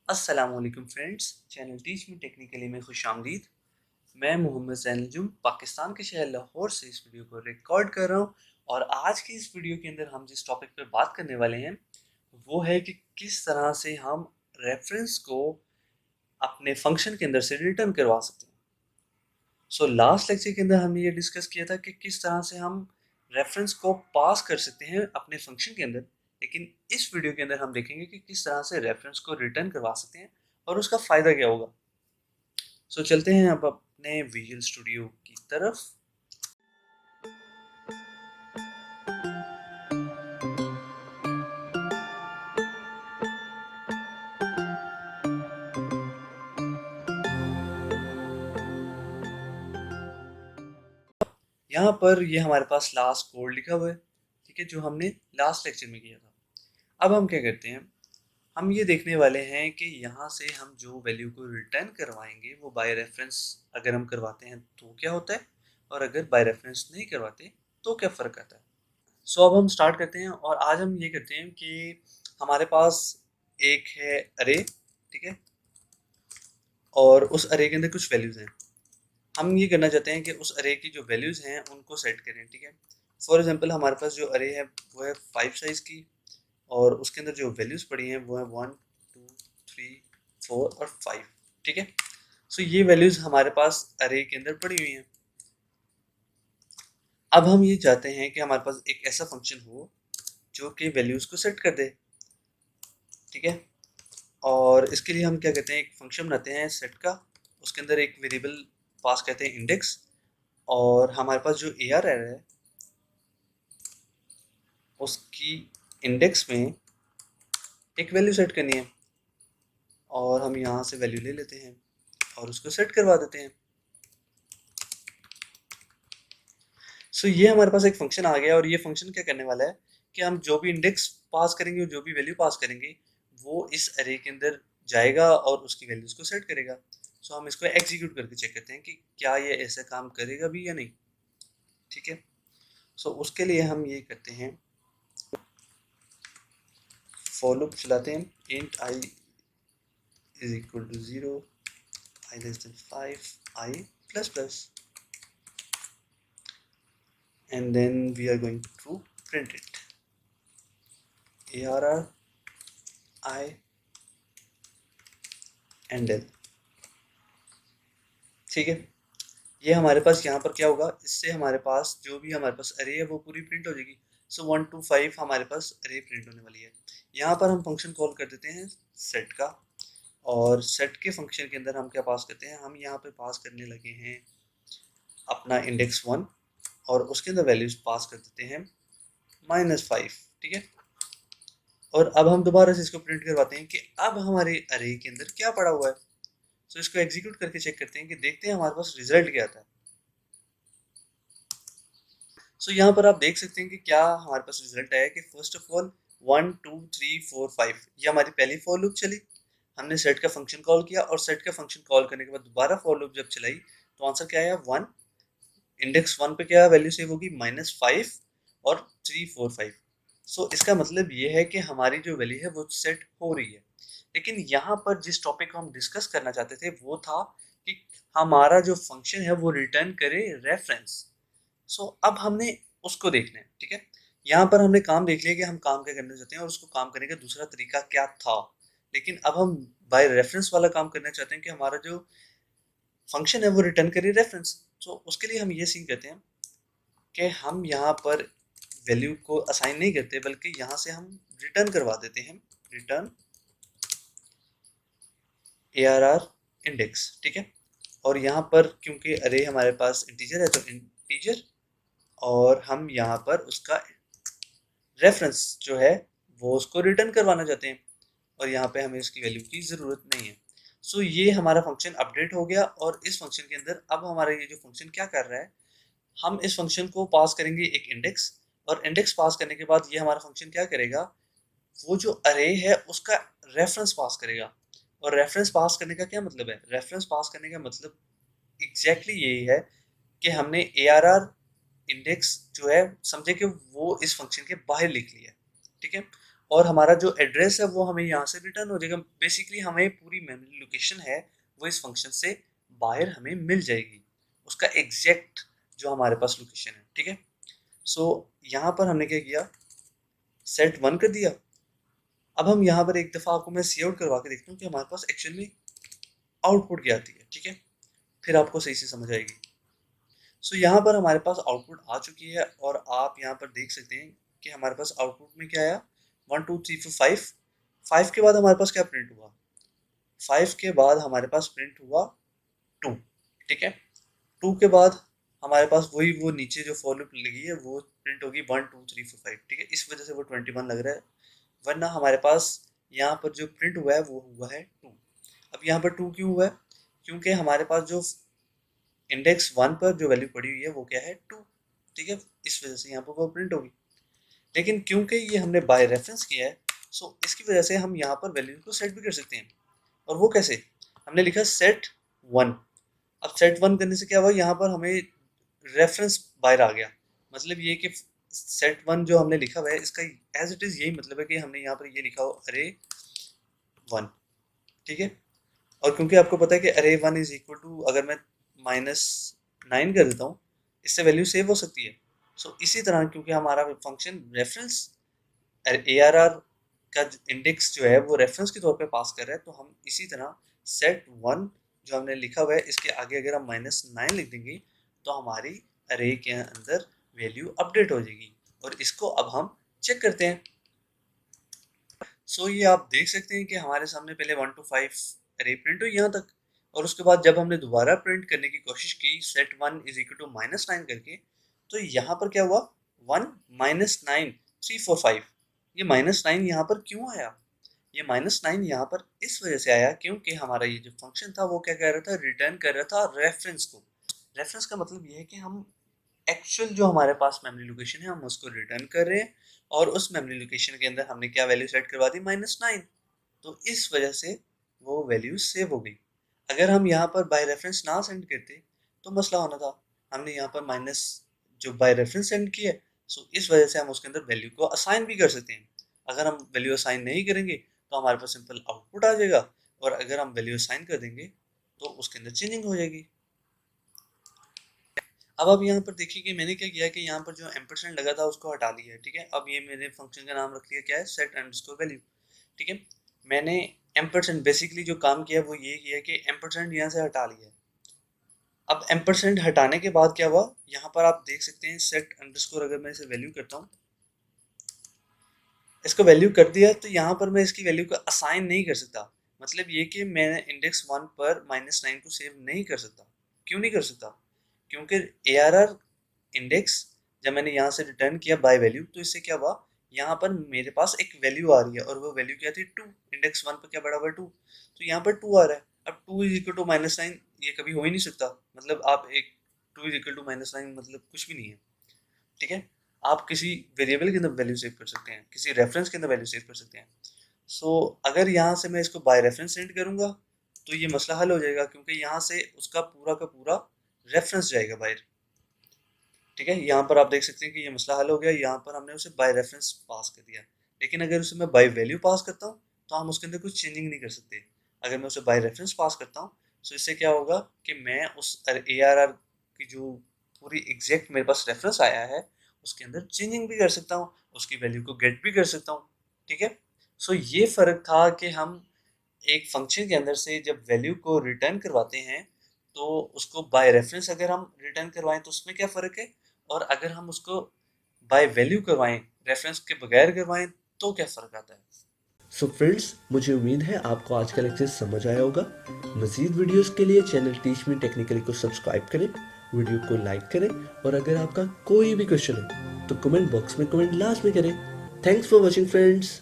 अस्सलामुअलैकुम friends, channel teach me technically में खुशामदीद। मैं मोहम्मद ज़ैनुल पाकिस्तान के शहर लाहौर से इस वीडियो को रिकॉर्ड कर रहा हूँ। और आज की इस वीडियो के अंदर हम जिस टॉपिक पर बात करने वाले हैं वो है कि किस तरह से हम रेफरेंस को अपने फंक्शन के अंदर से रिटर्न करवा सकते हैं। लास्ट लेक्चर के अंदर हमने ये डिस्कस किया था कि किस तरह से हम रेफरेंस को पास कर सकते हैं अपने फंक्शन के अंदर, लेकिन इस वीडियो के अंदर हम देखेंगे कि किस तरह से रेफरेंस को रिटर्न करवा सकते हैं और उसका फ़ायदा क्या होगा। चलते हैं अब अपने विजुअल स्टूडियो की तरफ। यहाँ पर ये हमारे पास लास्ट कोड लिखा हुआ है, ठीक है, जो हमने लास्ट लेक्चर में किया था। अब हम क्या करते हैं, हम ये देखने वाले हैं कि यहाँ से हम जो वैल्यू को रिटर्न करवाएंगे वो बाय रेफरेंस अगर हम करवाते हैं तो क्या होता है, और अगर बाय रेफरेंस नहीं करवाते तो क्या फ़र्क आता है। अब हम स्टार्ट करते हैं और आज हम ये करते हैं कि हमारे पास एक है अरे, ठीक है, और उस अरे के अंदर कुछ वैल्यूज़ हैं। हम ये करना चाहते हैं कि उस अरे की जो वैल्यूज़ हैं उनको सेट करें, ठीक है। फॉर एग्जांपल हमारे पास जो अरे है वो है 5 साइज़ की, और उसके अंदर जो वैल्यूज़ पड़ी हैं वो है 1 2 3 4 और 5, ठीक है। ये वैल्यूज़ हमारे पास अरे के अंदर पड़ी हुई हैं। अब हम ये चाहते हैं कि हमारे पास एक ऐसा फंक्शन हो जो कि वैल्यूज़ को सेट कर दे, ठीक है। और इसके लिए हम क्या कहते हैं, एक फंक्शन बनाते हैं सेट का, उसके अंदर एक वेरिएबल पास करते हैं इंडेक्स, और हमारे पास जो ए आर है उसकी इंडेक्स में एक वैल्यू सेट करनी है, और हम यहाँ से वैल्यू ले लेते हैं और उसको सेट करवा देते हैं। ये हमारे पास एक फंक्शन आ गया, और ये फंक्शन क्या करने वाला है कि हम जो भी इंडेक्स पास करेंगे, जो भी वैल्यू पास करेंगे, वो इस अरे के अंदर जाएगा और उसकी वैल्यूज को सेट करेगा। हम इसको एग्जीक्यूट करके चेक करते हैं कि क्या ये ऐसा काम करेगा भी या नहीं, ठीक है। उसके लिए हम ये करते हैं, फॉर लूप चलाते हैं, int I is equal to 0, I less than 5, I plus plus, and then we are going to print it arr I and l, ठीक है। ये हमारे पास यहाँ पर क्या होगा, इससे हमारे पास जो भी हमारे पास अरे है वो पूरी प्रिंट हो जाएगी। 1 to 5 हमारे पास अरे प्रिंट होने वाली है। यहाँ पर हम फंक्शन कॉल कर देते हैं सेट का, और सेट के फंक्शन के अंदर हम क्या पास करते हैं, हम यहाँ पे पास करने लगे हैं अपना इंडेक्स 1, और उसके अंदर वैल्यूज पास कर देते हैं -5, ठीक है। और अब हम दोबारा से इसको प्रिंट करवाते हैं कि अब हमारे अरे के अंदर क्या पड़ा हुआ है। इसको एग्जीक्यूट करके चेक करते हैं कि देखते हैं हमारे पास रिजल्ट क्या आता है। यहाँ पर आप देख सकते हैं कि क्या हमारे पास रिजल्ट आया कि फर्स्ट ऑफ ऑल 1 2 3 4 5, ये हमारी पहली फॉर लूप चली। हमने सेट का फंक्शन कॉल किया, और सेट का फंक्शन कॉल करने के बाद दोबारा फॉर लूप जब चलाई तो आंसर क्या आया, 1। इंडेक्स 1 पे क्या वैल्यू सेव होगी, -5 और 3 4 5। इसका मतलब ये है कि हमारी जो वैल्यू है वो सेट हो रही है। लेकिन यहाँ पर जिस टॉपिक को हम डिस्कस करना चाहते थे वो था कि हमारा जो फंक्शन है वो रिटर्न करे रेफरेंस। अब हमने उसको देखना है, ठीक है। यहाँ पर हमने काम देख लिया कि हम काम क्या करना चाहते हैं और उसको काम करने का दूसरा तरीका क्या था। लेकिन अब हम बाय रेफरेंस वाला काम करना चाहते हैं कि हमारा जो फंक्शन है वो रिटर्न करे रेफरेंस। उसके लिए हम ये सीन करते हैं कि हम यहाँ पर वैल्यू को असाइन नहीं करते, बल्कि यहाँ से हम रिटर्न करवा देते हैं, रिटर्न ARR इंडेक्स, ठीक है। और यहाँ पर क्योंकि अरे हमारे पास इंटीजर है तो इंटीजर, और हम यहाँ पर उसका रेफरेंस जो है वो उसको रिटर्न करवाना चाहते हैं, और यहाँ पे हमें इसकी वैल्यू की ज़रूरत नहीं है। ये हमारा फंक्शन अपडेट हो गया, और इस फंक्शन के अंदर अब हमारा ये जो फंक्शन क्या कर रहा है, हम इस फंक्शन को पास करेंगे एक इंडेक्स, और इंडेक्स पास करने के बाद ये हमारा फंक्शन क्या करेगा, वो जो अरे है उसका रेफरेंस पास करेगा। और रेफरेंस पास करने का क्या मतलब है, रेफरेंस पास करने का मतलब एग्जैक्टली यही है कि हमने ARR इंडेक्स जो है समझे कि वो इस फंक्शन के बाहर लिख लिया है, ठीक है। और हमारा जो एड्रेस है वो हमें यहाँ से रिटर्न हो जाएगा। बेसिकली हमें पूरी मेमोरी लोकेशन है वो इस फंक्शन से बाहर हमें मिल जाएगी, उसका एग्जैक्ट जो हमारे पास लोकेशन है। ठीक है, सो यहाँ पर हमने क्या किया, सेट 1 कर दिया। अब हम यहाँ पर एक दफ़ा आपको मैं सी आउट करवा के देखता हूँ कि हमारे पास एक्चुअल में आउटपुट क्या आती है। ठीक है, फिर आपको सही से समझ आएगी। सो यहाँ पर हमारे पास आउटपुट आ चुकी है और आप यहाँ पर देख सकते हैं कि हमारे पास आउटपुट में क्या आया, 1 2 3 4 5। 5 के बाद हमारे पास क्या प्रिंट हुआ, 5 के बाद हमारे पास प्रिंट हुआ 2। ठीक है, 2 के बाद हमारे पास वही वो नीचे जो फॉर लूप लगी है वो प्रिंट होगी 1 2 3 4 5। ठीक है, इस वजह से वो 21 लग रहा है, वरना हमारे पास यहाँ पर जो प्रिंट हुआ है वो हुआ है 2। अब यहाँ पर 2 क्यों हुआ है, क्योंकि हमारे पास जो इंडेक्स 1 पर जो वैल्यू पड़ी हुई है वो क्या है 2। ठीक है, इस वजह से यहाँ पर वो प्रिंट होगी। लेकिन क्योंकि ये हमने बाय रेफरेंस किया है, सो इसकी वजह से हम यहाँ पर वैल्यू को सेट भी कर सकते हैं। और वो कैसे, हमने लिखा सेट 1। अब सेट 1 करने से क्या हुआ, यहाँ पर हमें रेफरेंस बाहर आ गया। मतलब ये कि सेट 1 जो हमने लिखा हुआ है इसका एज इट इज़ यही मतलब है कि हमने यहाँ पर ये लिखा हो अरे 1। ठीक है, और क्योंकि आपको पता है कि अरे 1 इज इक्वल टू, अगर मैं -9 कर देता हूँ, इससे वैल्यू सेव हो सकती है। सो इसी तरह क्योंकि हमारा फंक्शन रेफरेंस ARR का इंडेक्स जो है वो रेफरेंस के तौर पे पास कर रहा है, तो हम इसी तरह सेट 1 जो हमने लिखा हुआ है इसके आगे अगर हम -9 लिख देंगे तो हमारी अरे के अंदर वैल्यू अपडेट हो जाएगी। और इसको अब हम चेक करते हैं। सो ये आप देख सकते हैं कि हमारे सामने पहले 1 to 5 अरे प्रिंट हुई यहाँ तक, और उसके बाद जब हमने दोबारा प्रिंट करने की कोशिश की सेट 1 इज इक्वल टू -9 करके, तो यहाँ पर क्या हुआ, 1 -9 3 4 5। ये -9 यहाँ पर क्यों आया, ये -9 यहाँ पर इस वजह से आया क्योंकि हमारा ये जो फंक्शन था वो क्या कर रहा था, रिटर्न कर रहा था रेफरेंस को। रेफरेंस का मतलब ये है कि हम एक्चुअल जो हमारे पास मेमोरी लोकेशन है हम उसको रिटर्न कर रहे हैं, और उस मेमोरी लोकेशन के अंदर हमने क्या वैल्यू सेट करवा दी, -9। तो इस वजह से वो वैल्यू सेव हो गई। अगर हम यहाँ पर बाय रेफरेंस ना सेंड करते तो मसला होना था। हमने यहाँ पर माइनस जो बाय रेफरेंस सेंड किया है, सो इस वजह से हम उसके अंदर वैल्यू को असाइन भी कर सकते हैं। अगर हम वैल्यू असाइन नहीं करेंगे तो हमारे पास सिंपल आउटपुट आ जाएगा, और अगर हम वैल्यू असाइन कर देंगे तो उसके अंदर चेंजिंग हो जाएगी। अब आप यहाँ पर देखिए कि मैंने क्या किया कि यहाँ पर जो एम्परसेंड लगा था उसको हटा लिया है। ठीक है, अब ये मैंने फंक्शन का नाम रख लिया क्या है, सेट अंडरस्कोर वैल्यू। ठीक है, मैंने एम्परसेंड बेसिकली जो काम किया वो ये किया कि एम्परसेंड यहाँ से हटा लिया है। अब एम्परसेंड हटाने के बाद क्या हुआ, यहाँ पर आप देख सकते हैं सेट अंडरस्कोर, अगर मैं इसे वैल्यू करता हूँ, इसको वैल्यू कर दिया, तो यहाँ पर मैं इसकी वैल्यू को असाइन नहीं कर सकता। मतलब ये कि मैं इंडेक्स 1 पर -9 को सेव नहीं कर सकता। क्यों नहीं कर सकता, क्योंकि ARR इंडेक्स जब मैंने यहाँ से रिटर्न किया बाय वैल्यू, तो इससे क्या हुआ, यहाँ पर मेरे पास एक वैल्यू आ रही है, और वो वैल्यू क्या थी 2। इंडेक्स 1 पर क्या बड़ा हुआ 2, तो यहाँ पर 2 आ रहा है। अब 2 इज इक्वल टू -9 ये कभी हो ही नहीं सकता। मतलब आप एक 2 इज इक्वल टू -9 मतलब कुछ भी नहीं है। ठीक है, आप किसी वेरिएबल के अंदर वैल्यू सेव कर सकते हैं, किसी रेफरेंस के अंदर वैल्यू सेव कर सकते हैं। सो अगर यहाँ से मैं इसको बाय रेफरेंस सेंड करूँगा तो ये मसला हल हो जाएगा, क्योंकि यहाँ से उसका पूरा का पूरा रेफरेंस जाएगा बाहर। ठीक है, यहाँ पर आप देख सकते हैं कि ये मसला हल हो गया, यहाँ पर हमने उसे बाय रेफरेंस पास कर दिया। लेकिन अगर उसे मैं बाय वैल्यू पास करता हूँ तो हम उसके अंदर कुछ चेंजिंग नहीं कर सकते। अगर मैं उसे बाय रेफरेंस पास करता हूँ तो इससे क्या होगा कि मैं उस ARR की जो पूरी एग्जैक्ट मेरे पास रेफरेंस आया है उसके अंदर चेंजिंग भी कर सकता हूँ, उसकी वैल्यू को गेट भी कर सकता हूँ। ठीक है, सो ये फ़र्क था कि हम एक फंक्शन के अंदर से जब वैल्यू को रिटर्न करवाते हैं तो उसको बाय रेफरेंस अगर हम रिटर्न करवाएं तो उसमें क्या फ़र्क है, और अगर हम उसको बाय वैल्यू करवाएं, रेफरेंस के बगैर करवाएं, तो क्या फ़र्क आता है। सो फ्रेंड्स, मुझे उम्मीद है आपको आज का लेक्चर समझ आया होगा। मज़ीद वीडियोस के लिए चैनल टीच मी टेक्निकली को सब्सक्राइब करें, वीडियो को लाइक करें, और अगर आपका कोई भी क्वेश्चन है तो कमेंट बॉक्स में कमेंट लास्ट में करें। Thanks for watching friends.